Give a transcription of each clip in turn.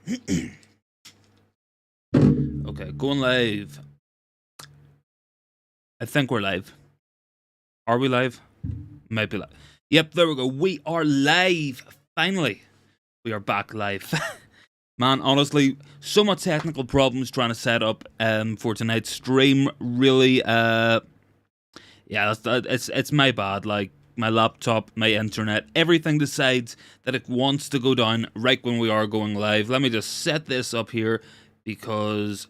Okay, going live. I think we're live. Are we live? Might be live. Yep, there we go. We are live. Finally, we are back live. Man, honestly, so much technical problems trying to set up for tonight's stream. Really, yeah, it's my bad. Like, my laptop, my internet, everything decides that it wants to go down right when we are going live. Let me just set this up here because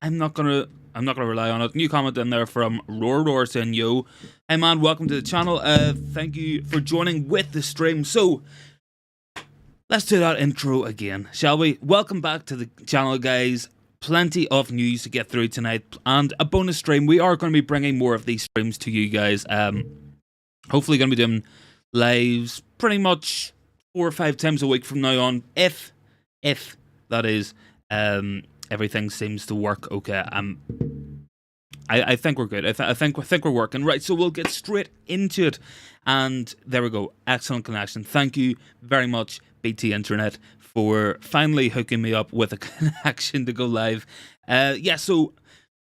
I'm not gonna rely on it. New comment in there from Roar saying, yo, hey man, welcome to the channel. Thank you for joining with the stream. So let's do that intro again, shall we? Welcome back to the channel, guys. Plenty of news to get through tonight and a bonus stream. We are going to be bringing more of these streams to you guys. Hopefully going to be doing lives pretty much 4 or 5 times a week from now on, if that is everything seems to work okay. I think we're good. I think we're working right. So we'll get straight into it, and there we go. Excellent connection. Thank you very much, BT Internet, for finally hooking me up with a connection to go live. Yeah. So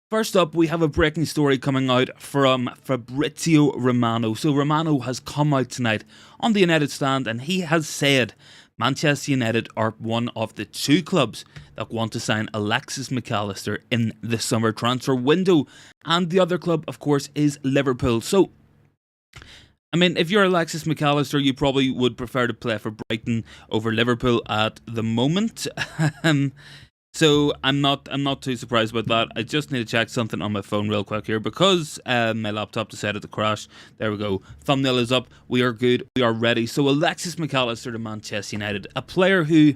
first up, we have a breaking story coming out from Fabrizio Romano. So Romano has come out tonight on the United stand, and he has said Manchester United are one of the 2 clubs that want to sign Alexis MacAllister in the summer transfer window. And the other club, of course, is Liverpool. So, I mean, if you're Alexis MacAllister, you probably would prefer to play for Brighton over Liverpool at the moment. So I'm not too surprised about that. I just need to check something on my phone real quick here because my laptop decided to crash. There we go. Thumbnail is up. We are good. We are ready. So Alexis MacAllister to Manchester United, a player who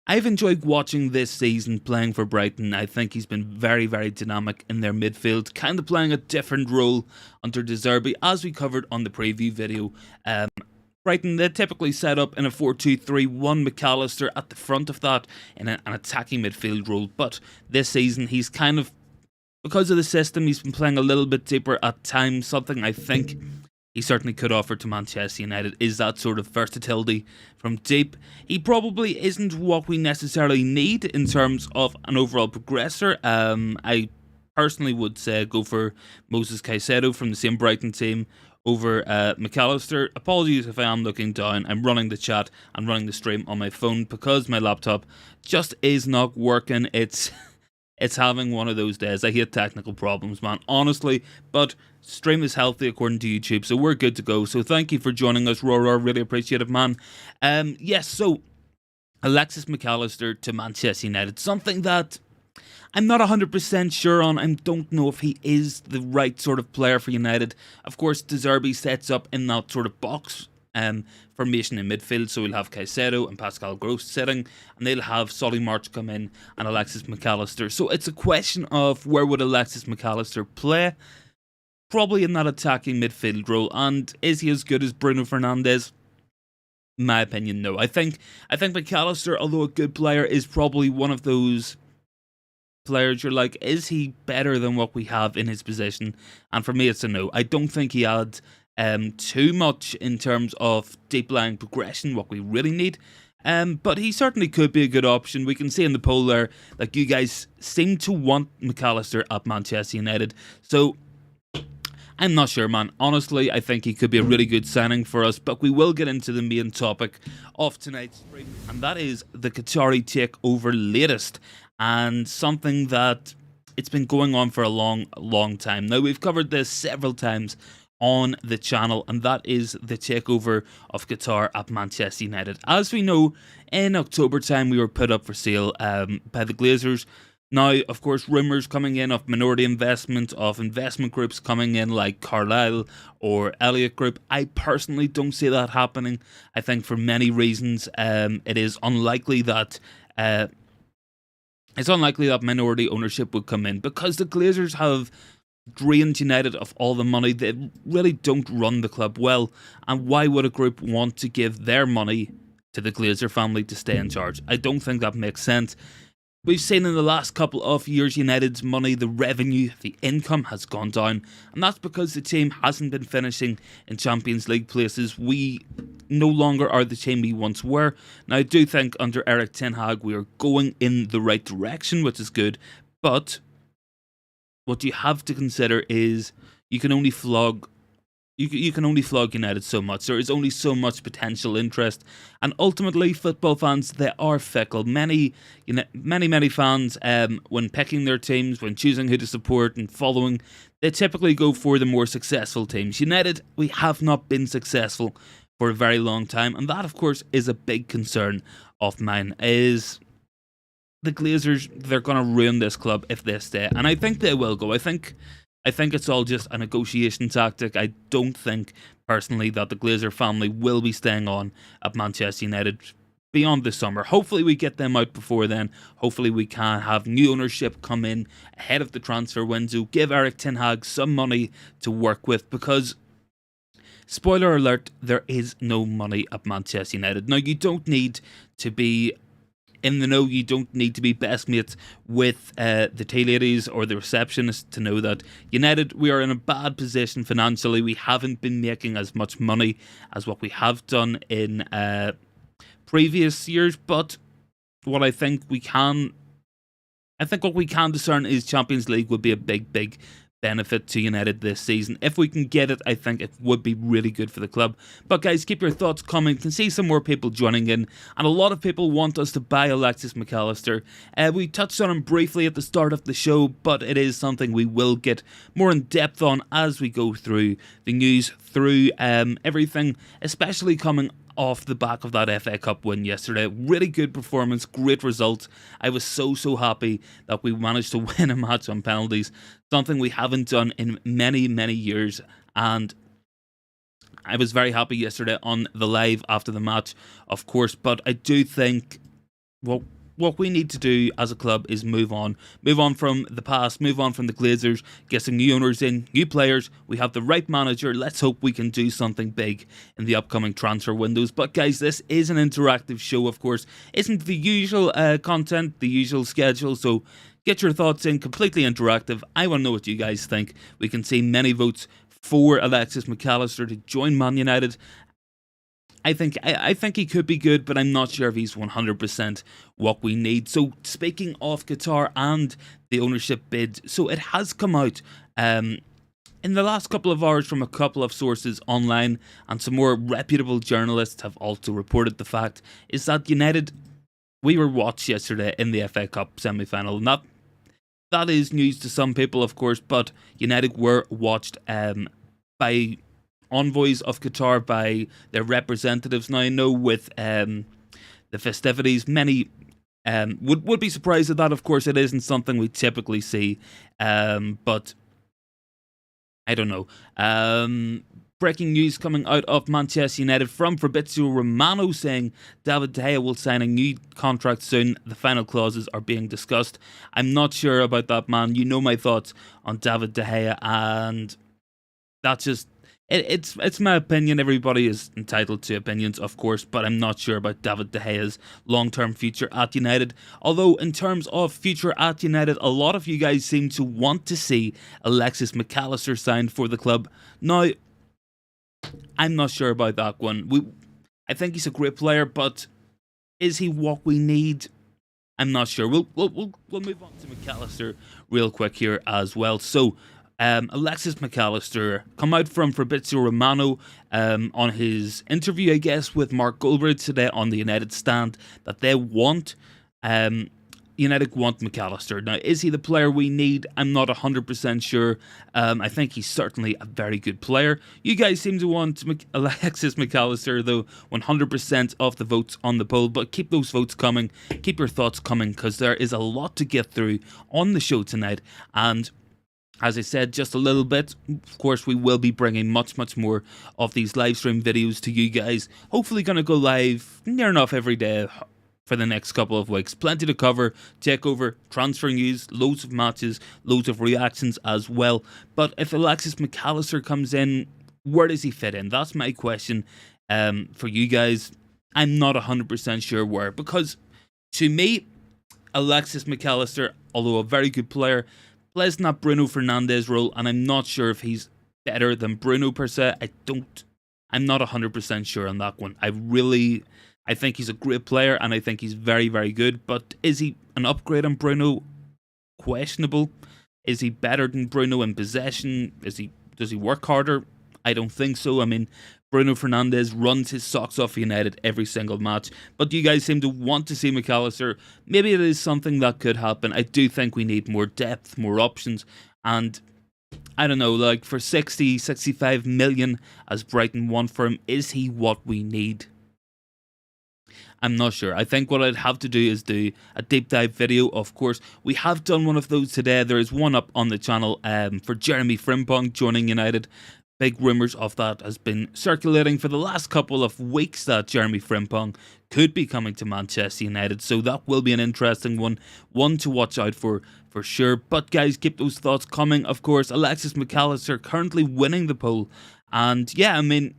I've enjoyed watching this season playing for Brighton. I think he's been very, very dynamic in their midfield, kind of playing a different role under De Zerbi, as we covered on the preview video. Brighton, they typically set up in a 4-2-3-1, McAllister at the front of that in an attacking midfield role. But this season, he's kind of, because of the system, he's been playing a little bit deeper at times. Something I think he certainly could offer to Manchester United is that sort of versatility from deep. He probably isn't what we necessarily need in terms of an overall progressor. I personally would say go for Moses Caicedo from the same Brighton team over McAllister. Apologies if I am looking down. I'm running the chat and running the stream on my phone because my laptop just is not working. It's having one of those days. I hate technical problems, man, honestly. But stream is healthy according to YouTube, so we're good to go. So thank you for joining us, Roar. Really appreciate it, man. Yes, so Alexis MacAllister to Manchester United. Something that I'm not 100% sure on. I don't know if he is the right sort of player for United. Of course, De Zerbi sets up in that sort of box formation in midfield. So we'll have Caicedo and Pascal Gross sitting, and they'll have Solly March come in and Alexis MacAllister. So it's a question of where would Alexis MacAllister play? Probably in that attacking midfield role. And is he as good as Bruno Fernandes? In my opinion, no. I think MacAllister, although a good player, is probably one of those players you're like, is he better than what we have in his position? And for me, it's a no. I don't think he adds too much in terms of deep lying progression, what we really need. But he certainly could be a good option. We can see in the poll there, like, you guys seem to want MacAllister at Manchester United. So I'm not sure, man. Honestly, I think he could be a really good signing for us. But we will get into the main topic of tonight's stream, and that is the Qatari takeover latest. And something that it's been going on for a long time. Now, we've covered this several times on the channel, and that is the takeover of Qatar at Manchester United. As we know, in October time, we were put up for sale by the Glazers. Now, of course, rumours coming in of minority investment, of investment groups coming in like Carlyle or Elliott Group. I personally don't see that happening. I think for many reasons, it is unlikely that minority ownership would come in because the Glazers have drained United of all the money. They really don't run the club well. And why would a group want to give their money to the Glazer family to stay in charge? I don't think that makes sense. We've seen in the last couple of years United's money, the revenue, the income has gone down, and that's because the team hasn't been finishing in Champions League places. We no longer are the team we once were. Now I do think under Erik ten Hag we are going in the right direction, which is good, but what you have to consider is you can only flog United so much. There is only so much potential interest, and ultimately, football fans, they are fickle. Many fans, when picking their teams, when choosing who to support and following, they typically go for the more successful teams. United, we have not been successful for a very long time, and that, of course, is a big concern of mine. Is the Glazers, they're going to ruin this club if they stay, and I think they will go. I think it's all just a negotiation tactic. I don't think, personally, that the Glazer family will be staying on at Manchester United beyond the summer. Hopefully we get them out before then. Hopefully we can have new ownership come in ahead of the transfer window. Give Erik ten Hag some money to work with, because, spoiler alert, there is no money at Manchester United. Now, you don't need to be in the know, you don't need to be best mates with the tea ladies or the receptionist to know that United, we are in a bad position financially. We haven't been making as much money as what we have done in previous years, but what I think what we can discern is Champions League would be a big benefit to United this season. If we can get it, I think it would be really good for the club. But guys, keep your thoughts coming. Can see some more people joining in, and a lot of people want us to buy Alexis Mac Allister. We touched on him briefly at the start of the show, but it is something we will get more in depth on as we go through the news, through everything, especially coming off the back of that FA Cup win yesterday. Really good performance, great result. I was so happy that we managed to win a match on penalties, something we haven't done in many years, and I was very happy yesterday on the live after the match, of course. But I do think what we need to do as a club is move on from the past, move on from the Glazers, get some new owners in, new players. We have the right manager. Let's hope we can do something big in the upcoming transfer windows. But guys, this is an interactive show, of course. Isn't the usual content, the usual schedule, so get your thoughts in, completely interactive. I want to know what you guys think. We can see many votes for Alexis Mac Allister to join Man United. I think he could be good, but I'm not sure if he's 100% what we need. So speaking of Qatar and the ownership bid, so it has come out in the last couple of hours from a couple of sources online, and some more reputable journalists have also reported the fact, is that United, we were watched yesterday in the FA Cup semi-final. That is news to some people, of course, but United were watched by envoys of Qatar, by their representatives. Now I know with the festivities, many would be surprised at that. Of course, it isn't something we typically see, but I don't know. Breaking news coming out of Manchester United from Fabrizio Romano saying David De Gea will sign a new contract soon. The final clauses are being discussed. I'm not sure about that, man. You know my thoughts on David De Gea, and that's just It's my opinion. Everybody is entitled to opinions, of course, but I'm not sure about David De Gea's long-term future at United. Although, in terms of future at United, a lot of you guys seem to want to see Alexis Mac Allister signed for the club. Now, I'm not sure about that one. I think he's a great player, but is he what we need? I'm not sure. We'll move on to Mac Allister real quick here as well. So, Alexis Mac Allister come out from Fabrizio Romano on his interview, I guess, with Mark Goldbridge today on the United stand, that they want United want Mac Allister. Now, is he the player we need? I'm not 100% sure. I think he's certainly a very good player. You guys seem to want Alexis Mac Allister, though, 100% of the votes on the poll. But keep those votes coming. Keep your thoughts coming, because there is a lot to get through on the show tonight. And as I said just a little bit, of course, we will be bringing much more of these live stream videos to you guys. Hopefully going to go live near enough every day for the next couple of weeks. Plenty to cover, takeover, transfer news, loads of matches, loads of reactions as well. But if Alexis Mac Allister comes in, where does he fit in? That's my question for you guys. I'm not 100% sure where, because to me, Alexis MacAllister, although a very good player, plays in that Bruno Fernandes role, and I'm not sure if he's better than Bruno per se. I'm not 100% sure on that one. I think he's a great player, and I think he's very, very good, but is he an upgrade on Bruno? Questionable. Is he better than Bruno in possession? Does he work harder? I don't think so. I mean, Bruno Fernandes runs his socks off United every single match, but you guys seem to want to see MacAllister. Maybe it is something that could happen. I do think we need more depth, more options, and I don't know, like for 60, 65 million as Brighton want for him, is he what we need? I'm not sure. I think what I'd have to do is do a deep dive video, of course. We have done one of those today. There is one up on the channel for Jeremy Frimpong joining United. Big rumours of that has been circulating for the last couple of weeks that Jeremy Frimpong could be coming to Manchester United. So that will be an interesting one to watch out for sure. But guys, keep those thoughts coming. Of course, Alexis MacAllister currently winning the poll. And yeah, I mean,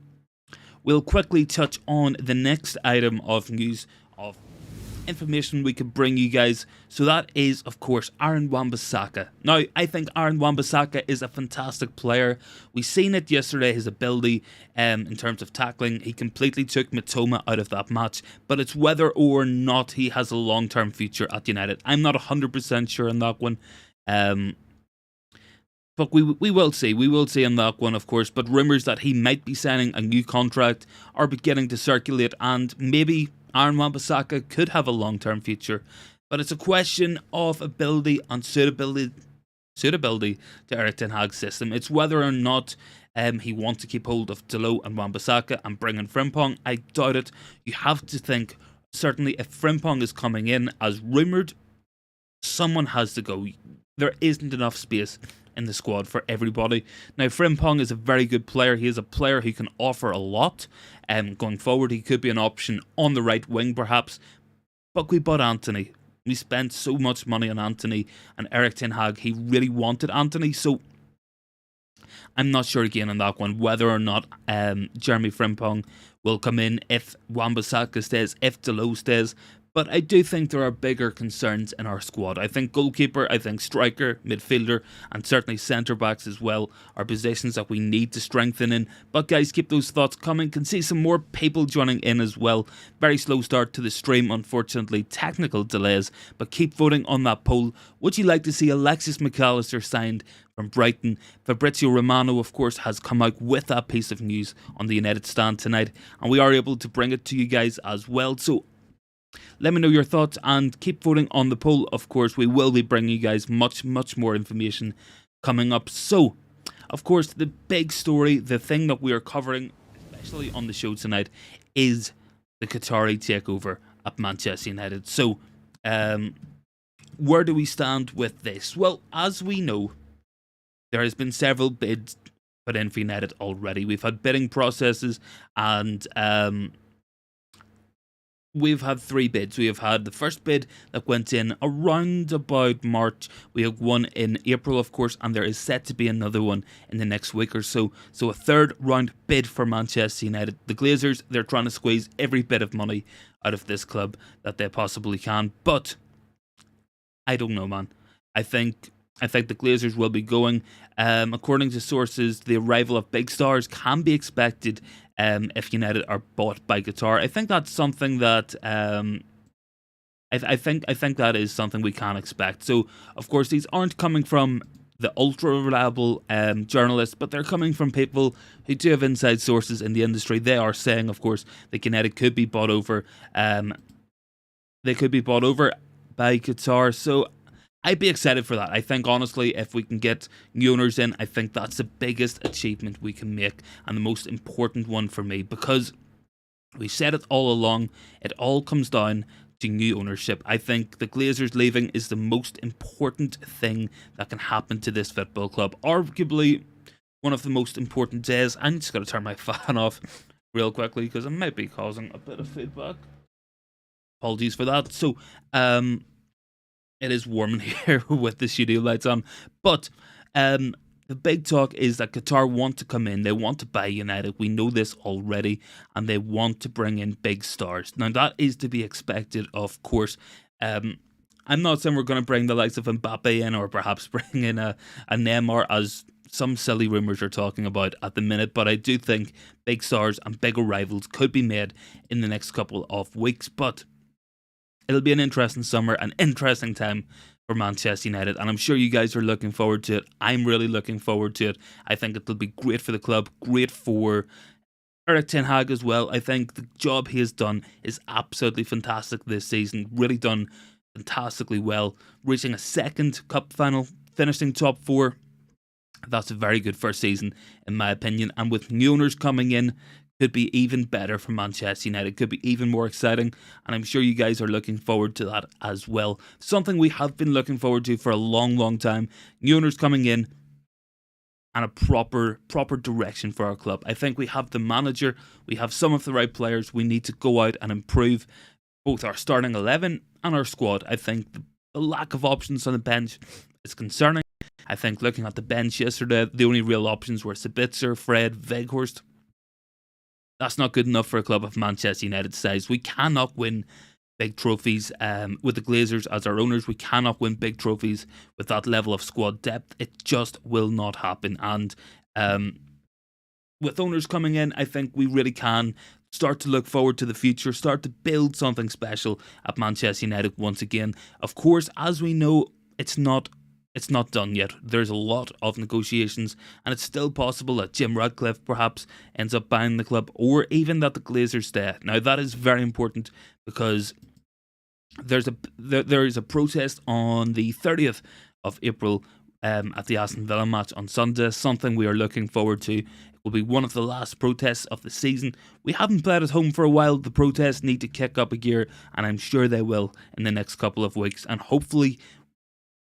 we'll quickly touch on the next item of news, of information we could bring you guys. So that is, of course, Aaron Wan-Bissaka. Now, I think Aaron Wan-Bissaka is a fantastic player. We seen it yesterday, his ability in terms of tackling. He completely took Mitoma out of that match, but it's whether or not he has a long-term future at United. I'm not 100% sure on that one. But we will see. We will see on that one, of course. But rumours that he might be signing a new contract are beginning to circulate, and maybe Aaron Wan-Bissaka could have a long-term future. But it's a question of ability and suitability to Erik ten Hag's system. It's whether or not he wants to keep hold of Dalot and Wan-Bissaka and bring in Frimpong. I doubt it. You have to think, certainly if Frimpong is coming in as rumoured, someone has to go. There isn't enough space in the squad for everybody. Now, Frimpong is a very good player. He is a player who can offer a lot. Going forward, he could be an option on the right wing, perhaps. But we bought Anthony. We spent so much money on Anthony, and Erik ten Hag, he really wanted Anthony. So I'm not sure again on that one whether or not Jeremy Frimpong will come in if Wan-Bissaka stays, if Dalot stays. But I do think there are bigger concerns in our squad. I think goalkeeper, I think striker, midfielder, and certainly centre-backs as well are positions that we need to strengthen in. But guys, keep those thoughts coming. Can see some more people joining in as well. Very slow start to the stream, unfortunately. Technical delays. But keep voting on that poll. Would you like to see Alexis MacAllister signed from Brighton? Fabrizio Romano, of course, has come out with that piece of news on the United stand tonight. And we are able to bring it to you guys as well. So let me know your thoughts and keep voting on the poll. Of course, we will be bringing you guys much more information coming up. So, of course, the big story, the thing that we are covering, especially on the show tonight, is the Qatari takeover at Manchester United. So, where do we stand with this? Well, as we know, there has been several bids put in for United already. We've had bidding processes, and we've had 3 bids. We have had the first bid that went in around about March. We have one in April, of course, and there is set to be another one in the next week or so. So a third round bid for Manchester United. The Glazers, they're trying to squeeze every bit of money out of this club that they possibly can. But I don't know, man. I think the Glazers will be going. According to sources, the arrival of big stars can be expected if United are bought by Qatar. I think that's something that I think that is something we can expect. So, of course, these aren't coming from the ultra reliable journalists, but they're coming from people who do have inside sources in the industry. They are saying, of course, that United could be bought over. They could be bought over by Qatar. So I'd be excited for that. I think, honestly, if we can get new owners in, I think that's the biggest achievement we can make and the most important one for me, because we said it all along, it all comes down to new ownership. I think the Glazers leaving is the most important thing that can happen to this football club. Arguably, one of the most important days. I'm just going to turn my fan off real quickly because I might be causing a bit of feedback. Apologies for that. So, it is warm in here with the studio lights on. But the big talk is that Qatar want to come in. They want to buy United. We know this already. And they want to bring in big stars. Now, that is to be expected, of course. I'm not saying we're going to bring the likes of Mbappe in, or perhaps bring in a Neymar, as some silly rumours are talking about at the minute, but I do think big stars and bigger rivals could be made in the next couple of weeks. But it'll be an interesting summer, an interesting time for Manchester United, and I'm sure you guys are looking forward to it. I'm really looking forward to it. I think it'll be great for the club, great for Erik ten Hag as well. I think the job he has done is absolutely fantastic this season. Really done fantastically well. Reaching a second cup final, finishing top 4. That's a very good first season, in my opinion. And with new owners coming in, could be even better for Manchester United. Could be even more exciting. And I'm sure you guys are looking forward to that as well. Something we have been looking forward to for a long, long time. New owners coming in, and a proper direction for our club. I think we have the manager, we have some of the right players. We need to go out and improve both our starting 11 and our squad. I think the lack of options on the bench is concerning. I think looking at the bench yesterday, the only real options were Sabitzer, Fred, Weghorst. That's not good enough for a club of Manchester United's size. We cannot win big trophies with the Glazers as our owners. We cannot win big trophies with that level of squad depth. It just will not happen. And with owners coming in, I think we really can start to look forward to the future, start to build something special at Manchester United once again. Of course, as we know, it's not done yet. There's a lot of negotiations, and it's still possible that Jim Ratcliffe perhaps ends up buying the club, or even that the Glazers stay. Now, that is very important, because there is a protest on the 30th of April at the Aston Villa match on Sunday, something we are looking forward to. It will be one of the last protests of the season. We haven't played at home for a while. The protests need to kick up a gear, and I'm sure they will in the next couple of weeks, and hopefully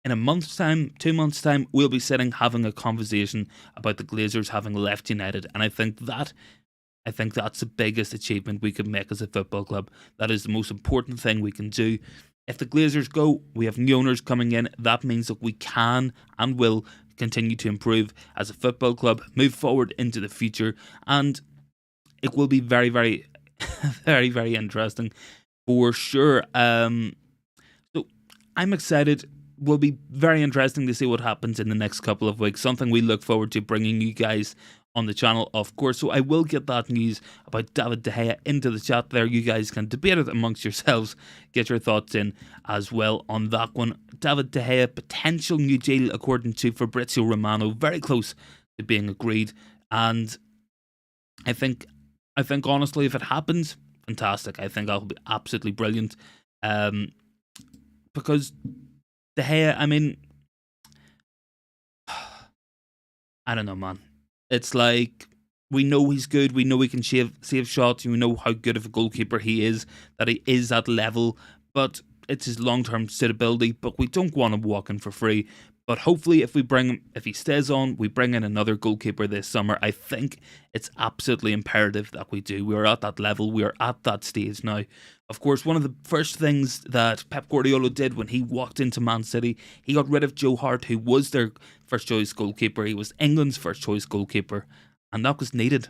in a month's time, 2 months' time, we'll be sitting having a conversation about the Glazers having left United, and I think that's the biggest achievement we could make as a football club. That is the most important thing we can do. If the Glazers go, we have new owners coming in. That means that we can and will continue to improve as a football club, move forward into the future, and it will be very, very, very, very interesting for sure. So I'm excited. Will be very interesting to see what happens in the next couple of weeks. Something we look forward to bringing you guys on the channel, of course. So I will get that news about David De Gea into the chat there. You guys can debate it amongst yourselves. Get your thoughts in as well on that one. David De Gea, potential new deal according to Fabrizio Romano. Very close to being agreed. And I think honestly, if it happens, fantastic. I think that'll be absolutely brilliant. Because De Gea, I mean, I don't know, man. It's like, we know he's good, we know he can save shots, we know how good of a goalkeeper he is, that he is at level, but it's his long-term suitability. But we don't want him walking for free. But hopefully, if he stays on, we bring in another goalkeeper this summer. I think it's absolutely imperative that we do. We are at that level. We are at that stage now. Of course, one of the first things that Pep Guardiola did when he walked into Man City, he got rid of Joe Hart, who was their first choice goalkeeper. He was England's first choice goalkeeper, and that was needed.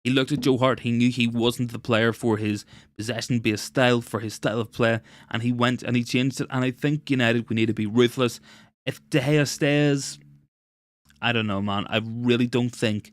He looked at Joe Hart, he knew he wasn't the player for his possession-based style, for his style of play, and he went and he changed it. And I think United, we need to be ruthless. If De Gea stays, I don't know, man. I really don't think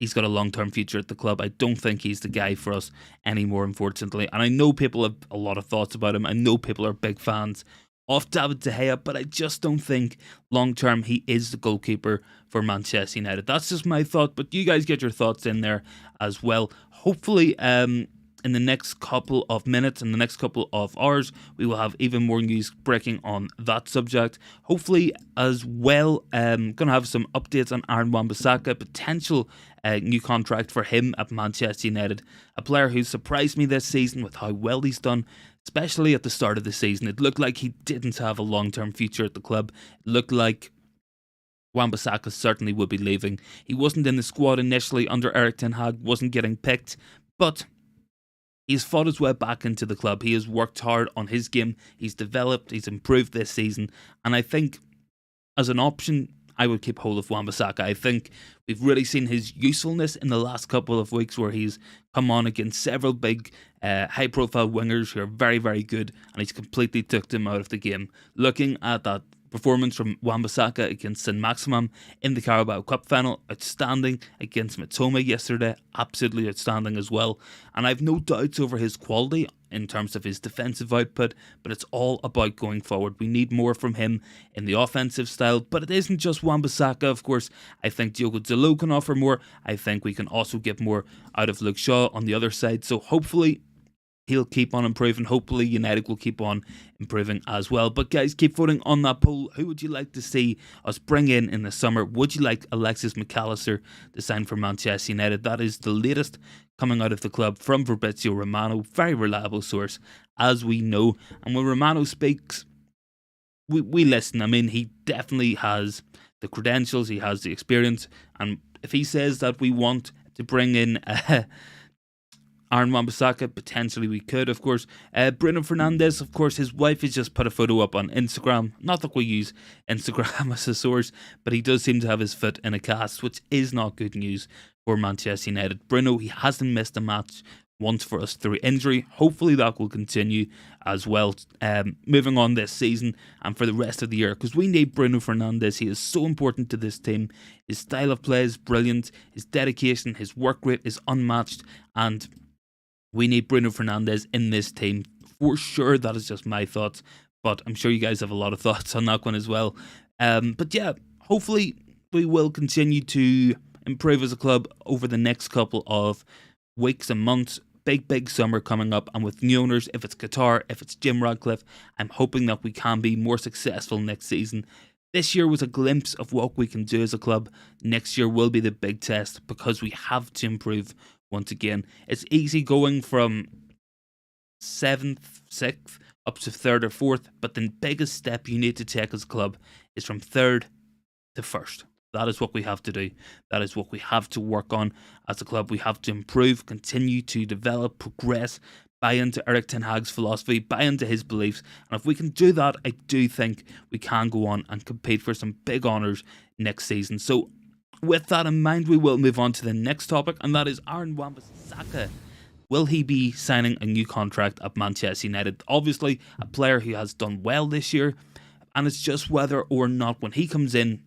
he's got a long-term future at the club. I don't think he's the guy for us anymore, unfortunately. And I know people have a lot of thoughts about him. I know people are big fans of David De Gea, but I just don't think long-term he is the goalkeeper for Manchester United. That's just my thought, but you guys get your thoughts in there as well. Hopefully, in the next couple of minutes, in the next couple of hours, we will have even more news breaking on that subject. Hopefully, as well, going to have some updates on Aaron Wan-Bissaka, potential new contract for him at Manchester United. A player who surprised me this season with how well he's done, especially at the start of the season. It looked like he didn't have a long-term future at the club. It looked like Wan-Bissaka certainly would be leaving. He wasn't in the squad initially under Erik ten Hag, wasn't getting picked, but he's fought his way back into the club. He has worked hard on his game. He's developed, he's improved this season, and I think as an option, I would keep hold of Wan-Bissaka. I think we've really seen his usefulness in the last couple of weeks, where he's come on against several big, high-profile wingers who are very, very good, and he's completely took them out of the game. Looking at that performance from Wan-Bissaka against Saint-Maximin in the Carabao Cup final, outstanding. Against Mitoma yesterday, absolutely outstanding as well. And I've no doubts over his quality in terms of his defensive output, but it's all about going forward. We need more from him in the offensive style, but it isn't just Wan-Bissaka, of course. I think Diogo Dalot can offer more. I think we can also get more out of Luke Shaw on the other side, so hopefully he'll keep on improving. Hopefully United will keep on improving as well. But guys, keep voting on that poll. Who would you like to see us bring in the summer? Would you like Alexis MacAllister to sign for Manchester United? That is the latest coming out of the club from Fabrizio Romano. Very reliable source, as we know. And when Romano speaks, we listen. I mean, he definitely has the credentials. He has the experience. And if he says that we want to bring in Aaron Wan-Bissaka, potentially we could, of course. Bruno Fernandes, of course, his wife has just put a photo up on Instagram. Not that we use Instagram as a source, but he does seem to have his foot in a cast, which is not good news for Manchester United. Bruno, he hasn't missed a match once for us through injury. Hopefully that will continue as well, moving on this season and for the rest of the year, because we need Bruno Fernandes. He is so important to this team. His style of play is brilliant. His dedication, his work rate is unmatched, and we need Bruno Fernandes in this team for sure. That is just my thoughts, but I'm sure you guys have a lot of thoughts on that one as well. But yeah, hopefully we will continue to improve as a club over the next couple of weeks and months. Big summer coming up, and with new owners, if it's Qatar, if it's Jim Radcliffe, I'm hoping that we can be more successful next season. This year was a glimpse of what we can do as a club. Next year will be the big test, because we have to improve once again. It's easy going from 7th, 6th up to 3rd or 4th, but the biggest step you need to take as a club is from 3rd to 1st. That is what we have to do. That is what we have to work on as a club. We have to improve, continue to develop, progress, buy into Erik ten Hag's philosophy, buy into his beliefs. And if we can do that, I do think we can go on and compete for some big honours next season. So with that in mind, we will move on to the next topic, and that is Aaron Wan-Bissaka. Will he be signing a new contract at Manchester United? Obviously, a player who has done well this year, and it's just whether or not when he comes in,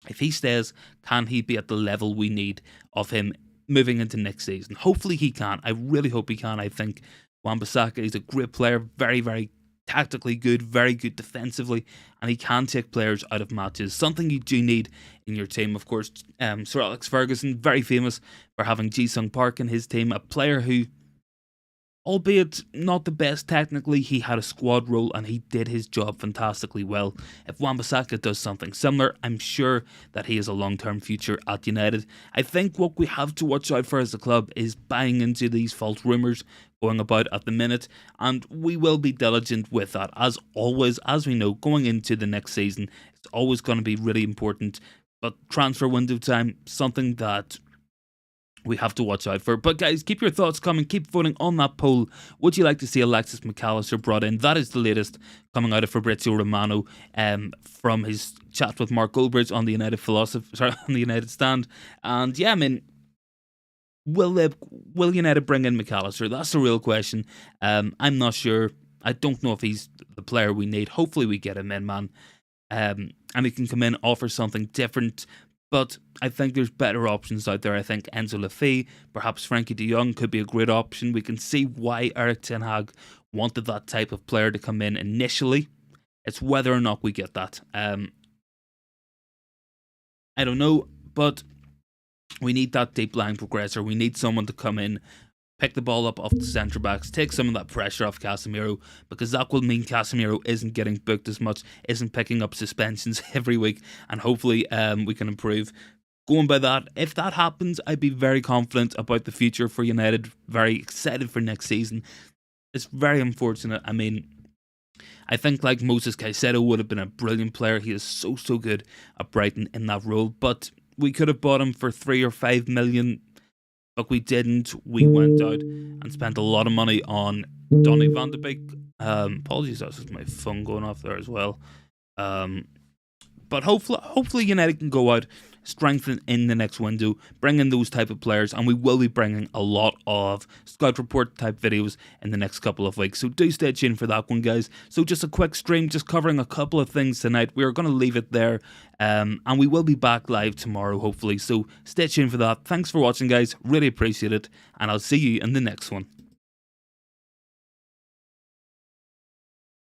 if he stays, can he be at the level we need of him moving into next season? Hopefully he can. I really hope he can. I think Wan-Bissaka is a great player, very tactically good, very good defensively, and he can take players out of matches. Something you do need in your team, of course. Sir Alex Ferguson, very famous for having Ji-Sung Park in his team, a player who, albeit not the best technically, he had a squad role and he did his job fantastically well. If Wan-Bissaka does something similar, I'm sure that he has a long-term future at United. I think what we have to watch out for as a club is buying into these false rumours going about at the minute, and we will be diligent with that. As always, as we know, going into the next season, it's always going to be really important, but transfer window time, something that we have to watch out for. But guys, keep your thoughts coming. Keep voting on that poll. Would you like to see Alexis MacAllister brought in? That is the latest coming out of Fabrizio Romano from his chat with Mark Goldbridge on the on the United stand. And yeah, I mean, will United bring in MacAllister? That's the real question. I'm not sure. I don't know if he's the player we need. Hopefully we get him in, man. And he can come in, offer something different. But I think there's better options out there. I think Enzo Lafay, perhaps Frankie de Jong could be a great option. We can see why Erik ten Hag wanted that type of player to come in initially. It's whether or not we get that. I don't know, but we need that deep line progressor. We need someone to come in, pick the ball up off the centre backs, take some of that pressure off Casemiro, because that will mean Casemiro isn't getting booked as much, isn't picking up suspensions every week, and hopefully we can improve. Going by that, if that happens, I'd be very confident about the future for United, very excited for next season. It's very unfortunate. I mean, I think like Moses Caicedo would have been a brilliant player. He is so good at Brighton in that role, but we could have bought him for 3 or 5 million. But we didn't. We went out and spent a lot of money on Donny van de Beek. Apologies, that's just my phone going off there as well. But hopefully United can go out, strengthen in the next window, bring in those type of players, and we will be bringing a lot of scout report type videos in the next couple of weeks. So do stay tuned for that one, guys. So just a quick stream, just covering a couple of things tonight. We are going to leave it there, and we will be back live tomorrow, hopefully. So stay tuned for that. Thanks for watching, guys. Really appreciate it, and I'll see you in the next one.